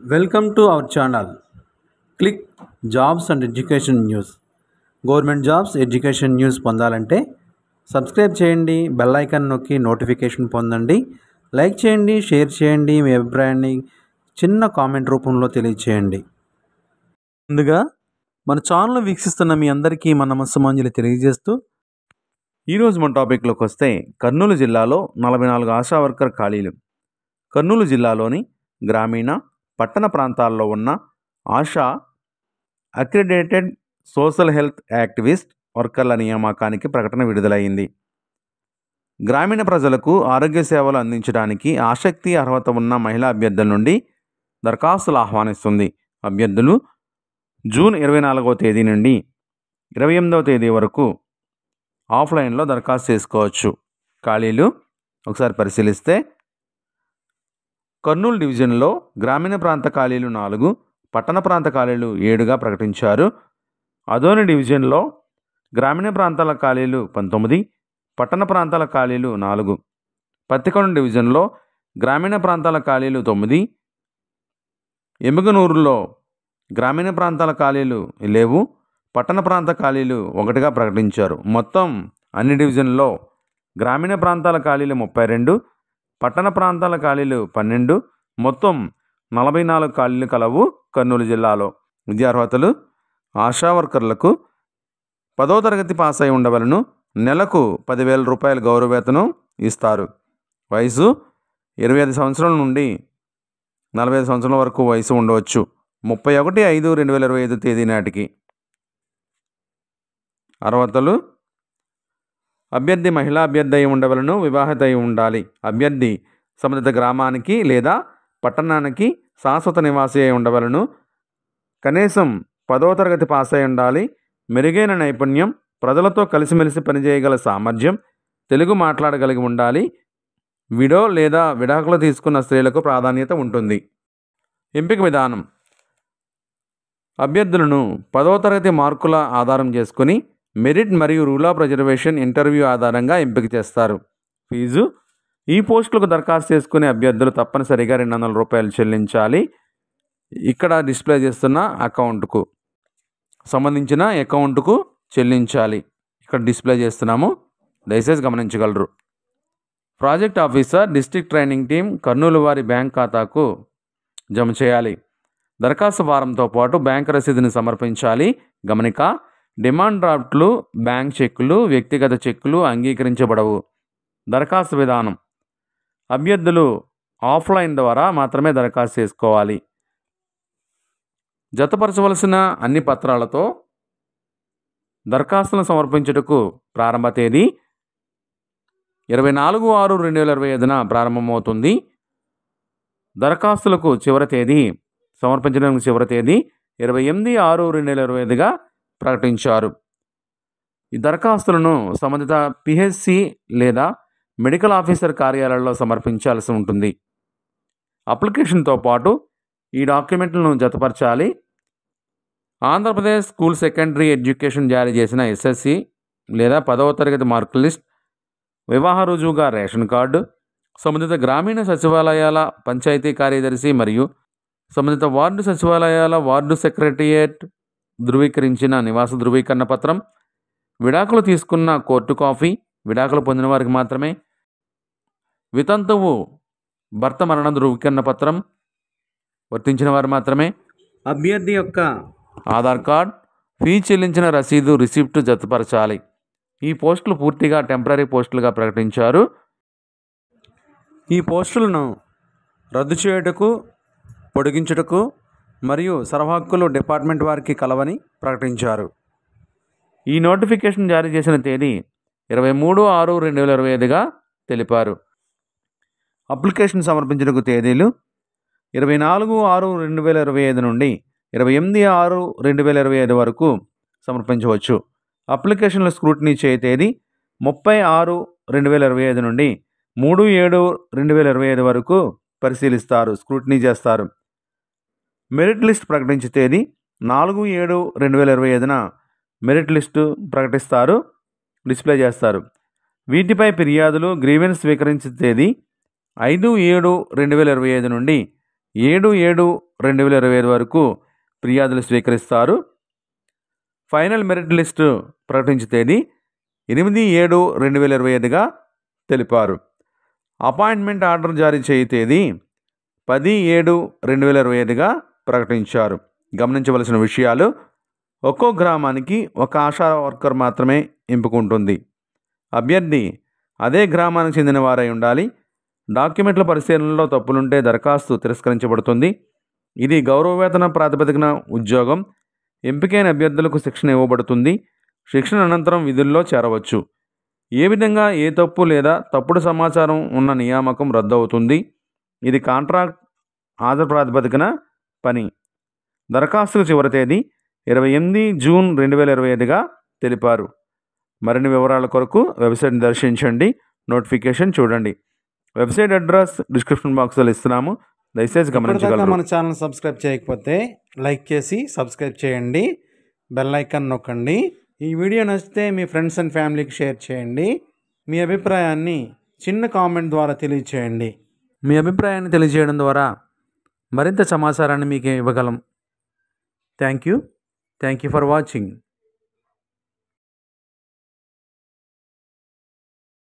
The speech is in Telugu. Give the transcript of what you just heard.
Welcome to our channel. Click Jobs and Education News. Government jobs education news పొందాలంటే సబ్స్క్రైబ్ చేయండి, బెల్ ఐకాన్ నొక్కి నోటిఫికేషన్ పొందండి. లైక్ చేయండి, షేర్ చేయండి, మీ అభిప్రాయాన్ని చిన్న కామెంట్ రూపంలో తెలియచేయండి. ముందుగా మన ఛానల్ వీక్షిస్తున్న మీ అందరికీ మన నమస్సుమాంజలి తెలియజేస్తూ ఈరోజు మన టాపిక్లోకి వస్తే కర్నూలు జిల్లాలో 44 ఆశా వర్కర్ ఖాళీలు. కర్నూలు జిల్లాలోని గ్రామీణ పట్టణ ప్రాంతాల్లో ఉన్న ASHA accredited social health activist వర్కర్ల నియామకానికి ప్రకటన విడుదలైంది. గ్రామీణ ప్రజలకు ఆరోగ్య సేవలు అందించడానికి ఆసక్తి అర్హత ఉన్న మహిళా అభ్యర్థుల నుండి దరఖాస్తులు ఆహ్వానిస్తుంది. అభ్యర్థులు జూన్ 24వ తేదీ నుండి 28వ తేదీ వరకు ఆఫ్లైన్లో దరఖాస్తు చేసుకోవచ్చు. ఖాళీలు ఒకసారి పరిశీలిస్తే కర్నూలు డివిజన్లో గ్రామీణ ప్రాంత ఖాళీలు 4, పట్టణ ప్రాంత ఖాళీలు 7గా ప్రకటించారు. అదోని డివిజన్లో గ్రామీణ ప్రాంతాల ఖాళీలు 19, పట్టణ ప్రాంతాల ఖాళీలు 4. పత్తికొండ డివిజన్లో గ్రామీణ ప్రాంతాల ఖాళీలు 9, ఎమ్మిగనూరులో గ్రామీణ ప్రాంతాల ఖాళీలు లేవు, పట్టణ ప్రాంత ఖాళీలు 1గా ప్రకటించారు. మొత్తం అన్ని డివిజన్లో గ్రామీణ ప్రాంతాల ఖాళీలు 32, పట్టణ ప్రాంతాల ఖాళీలు 12, మొత్తం 44 ఖాళీలు కలవు. కర్నూలు జిల్లాలో విద్యార్హతలు ఆశా వర్కర్లకు 10వ తరగతి పాస్ అయి ఉండవలను. నెలకు 10,000 రూపాయల గౌరవ వేతనం ఇస్తారు. వయసు 25 సంవత్సరాల నుండి 45 సంవత్సరాల వరకు వయసు ఉండవచ్చు. 31/5/2025 తేదీ నాటికి. అర్హతలు అభ్యర్థి మహిళా అభ్యర్థి అయి ఉండవలను, వివాహిత అయి ఉండాలి. అభ్యర్థి సంబంధిత గ్రామానికి లేదా పట్టణానికి శాశ్వత నివాసి అయి ఉండవలను. కనీసం 10వ తరగతి పాస్ అయి ఉండాలి. మెరుగైన నైపుణ్యం, ప్రజలతో కలిసిమెలిసి పనిచేయగల సామర్థ్యం, తెలుగు మాట్లాడగలిగి ఉండాలి. విడో లేదా విడాకులు తీసుకున్న స్త్రీలకు ప్రాధాన్యత ఉంటుంది. ఎంపిక విధానం అభ్యర్థులను 10వ తరగతి మార్కుల ఆధారం చేసుకుని మెరిట్ మరియు రూల్ ఆఫ్ రిజర్వేషన్ ఇంటర్వ్యూ ఆధారంగా ఎంపిక చేస్తారు. ఫీజు ఈ పోస్టులకు దరఖాస్తు చేసుకునే అభ్యర్థులు తప్పనిసరిగా 200 రూపాయలు చెల్లించాలి. ఇక్కడ డిస్ప్లే చేస్తున్న అకౌంట్కు సంబంధించిన అకౌంట్కు చెల్లించాలి. ఇక్కడ డిస్ప్లే చేస్తున్నాము, దయచేసి గమనించగలరు. Project officer district training team Kurnool వారి బ్యాంక్ ఖాతాకు జమ చేయాలి. దరఖాస్తు ఫారంతో పాటు బ్యాంక్ రసీదుని సమర్పించాలి. గమనిక డిమాండ్ డ్రాఫ్ట్లు, బ్యాంక్ చెక్కులు, వ్యక్తిగత చెక్కులు అంగీకరించబడవు. దరఖాస్తు విధానం అభ్యర్థులు ఆఫ్లైన్ ద్వారా మాత్రమే దరఖాస్తు చేసుకోవాలి. జతపరచవలసిన అన్ని పత్రాలతో దరఖాస్తులను సమర్పించుటకు ప్రారంభ తేదీ 24/6/2025న ప్రారంభమవుతుంది. దరఖాస్తులకు చివరి తేదీ సమర్పించడానికి చివరి తేదీ 28/6/2025గా ప్రకటించారు. ఈ దరఖాస్తులను సంబంధిత పిహెచ్సి లేదా మెడికల్ ఆఫీసర్ కార్యాలయాల్లో సమర్పించాల్సి ఉంటుంది. అప్లికేషన్తో పాటు ఈ డాక్యుమెంట్లను జతపరచాలి. ఆంధ్రప్రదేశ్ స్కూల్ సెకండరీ ఎడ్యుకేషన్ జారీ చేసిన ఎస్ఎస్సి లేదా 10వ తరగతి మార్కుల లిస్ట్, వివాహ రుజువుగా రేషన్ కార్డు, సంబంధిత గ్రామీణ సచివాలయాల పంచాయతీ కార్యదర్శి మరియు సంబంధిత వార్డు సచివాలయాల వార్డు సెక్రటరియేట్ ధృవీకరించిన నివాస ధృవీకరణ పత్రం, విడాకులు తీసుకున్న కోర్టు కాపీ, విడాకులు పొందిన వారికి మాత్రమే, వితంతువు భర్త మరణ ధృవీకరణ పత్రం వర్తించిన వారు మాత్రమే, అభ్యర్థి యొక్క ఆధార్ కార్డ్, ఫీ చెల్లించిన రసీదు రిసిప్ట్ జతపరచాలి. ఈ పోస్టులు పూర్తిగా టెంపరీ పోస్టులుగా ప్రకటించారు. ఈ పోస్టులను రద్దు చేయుటకు, పొడిగించుటకు మరియు సర్వహక్కులు డిపార్ట్మెంట్ వారికి కలవని ప్రకటించారు. ఈ నోటిఫికేషన్ జారీ చేసిన తేదీ 23/6/2025గా తెలిపారు. అప్లికేషన్ సమర్పించడానికి తేదీలు 24/6/2025 నుండి 28/6/2025 వరకు సమర్పించవచ్చు. అప్లికేషన్ల స్క్రూటినీ చేయ తేదీ 30/6/2025 నుండి 3/7/2025 వరకు పరిశీలిస్తారు, స్క్రూటినీ చేస్తారు. మెరిట్ లిస్ట్ ప్రకటించే తేదీ 4/7/2025న మెరిట్ లిస్టు ప్రకటిస్తారు, డిస్ప్లే చేస్తారు. వీటిపై ఫిర్యాదులు గ్రీవెన్స్ స్వీకరించే తేదీ 5/7/2025 నుండి 7/7/2025 వరకు ఫిర్యాదులు స్వీకరిస్తారు. ఫైనల్ మెరిట్ లిస్టు ప్రకటించే తేదీ 8/7/2025గా తెలిపారు. అపాయింట్మెంట్ ఆర్డర్ జారీ చేయు తేదీ 10/7/2025గా ప్రకటించారు. గమనించవలసిన విషయాలు: ఒక్కో గ్రామానికి ఒక ఆశా వర్కర్ మాత్రమే ఎంపిక ఉంటుంది. అభ్యర్థి అదే గ్రామానికి చెందిన వారై ఉండాలి. డాక్యుమెంట్ల పరిశీలనలో తప్పులుంటే దరఖాస్తు తిరస్కరించబడుతుంది. ఇది గౌరవవేతన ప్రాతిపదికన ఉద్యోగం. ఎంపికైన అభ్యర్థులకు శిక్షణ ఇవ్వబడుతుంది. శిక్షణ అనంతరం విధుల్లో చేరవచ్చు. ఏ విధంగా ఏ తప్పు లేదా తప్పుడు సమాచారం ఉన్న నియామకం రద్దు అవుతుంది. ఇది కాంట్రాక్ట్ ఆధార్ ప్రాతిపదికన పని. దరఖాస్తుకు చివరి తేదీ 28 జూన్ 2025గా తెలిపారు. మరిన్ని వివరాల కొరకు వెబ్సైట్ని దర్శించండి. నోటిఫికేషన్ చూడండి. వెబ్సైట్ అడ్రస్ డిస్క్రిప్షన్ బాక్స్లో ఇస్తున్నాము. దయచేసి గమనించగలరు. మన ఛానల్ సబ్స్క్రైబ్ చేయకపోతే లైక్ చేసి సబ్స్క్రైబ్ చేయండి. బెల్ ఐకాన్ నొక్కండి. ఈ వీడియో నచ్చితే మీ ఫ్రెండ్స్ అండ్ ఫ్యామిలీకి షేర్ చేయండి. మీ అభిప్రాయాన్ని చిన్న కామెంట్ ద్వారా తెలియచేయండి. మీ అభిప్రాయాన్ని తెలియజేయడం ద్వారా మరింత సమాచారాన్ని మీకు ఇవ్వగలం. Thank you for watching.